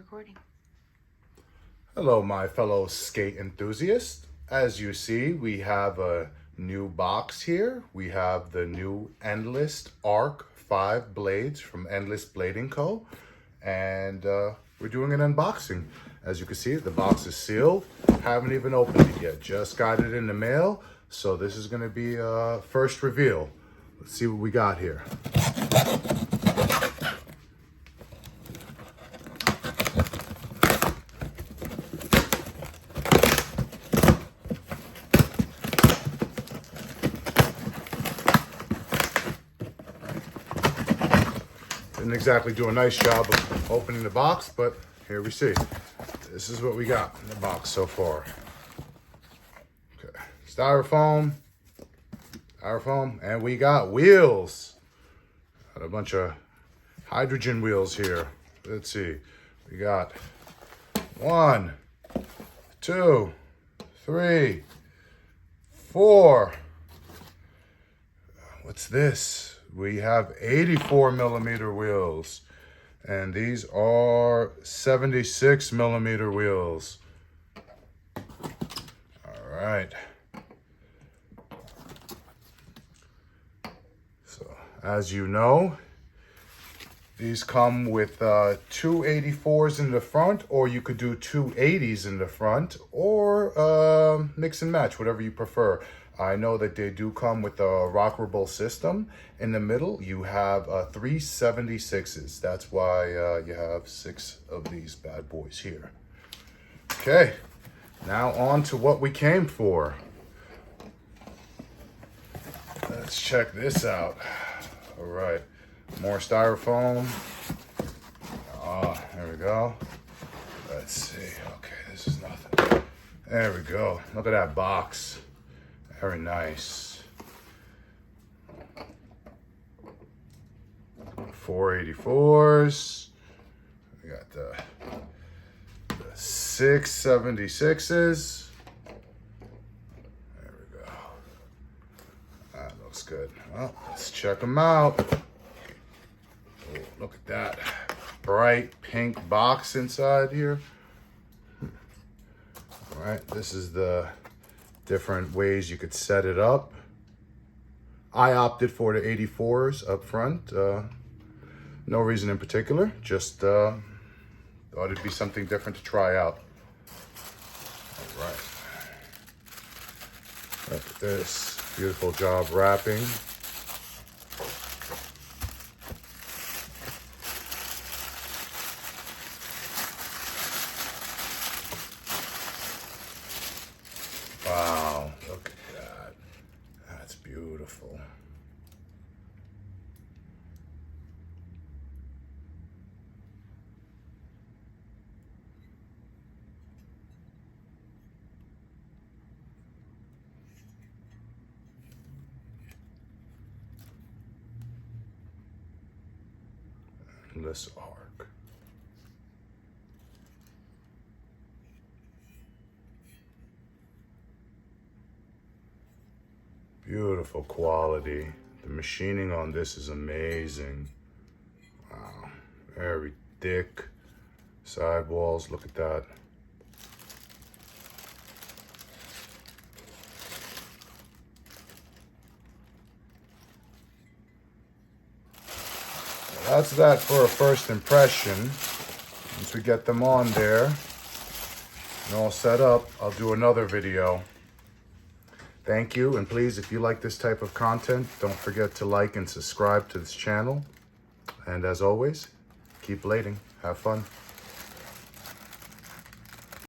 recording. Hello, my fellow skate enthusiasts. As you see, we have a new box here. We have the new Endless Arc 5 blades from Endless Blading Co. And we're doing an unboxing. As you can see, the box is sealed. Haven't even opened it yet. Just got it in the mail. So this is going to be a first reveal. Let's see what we got here. Didn't exactly do a nice job of opening the box, but here we see. This is what we got in the box so far. Okay, styrofoam, and we got wheels. Got a bunch of hydrogen wheels here. Let's see. We got 1, 2, 3, 4. What's this? We have 84 millimeter wheels, and these are 76 millimeter wheels. All right. So, as you know, these come with 2 84s in the front, or you could do 2 80s in the front, or mix and match, whatever you prefer. I know that they do come with a rockable system. In the middle, you have 3 76s. That's why you have 6 of these bad boys here. Okay, now on to what we came for. Let's check this out. All right, more styrofoam. There we go. Let's see. Okay, this is nothing. There we go. Look at that box. Very nice. 484s. We got the 676s. There we go. That looks good. Well, let's check them out. Oh, look at that bright pink box inside here. All right, this is the different ways you could set it up. I opted for the 84s up front. No reason in particular, just thought it'd be something different to try out. All right. Look at this, beautiful job wrapping. Wow, look at that. That's beautiful. Endless Arc. Beautiful quality. The machining on this is amazing. Wow, very thick sidewalls. Look at that. That's that for a first impression. Once we get them on there and all set up, I'll do another video. Thank you, and please, if you like this type of content, don't forget to like and subscribe to this channel. And as always, keep blading. Have fun.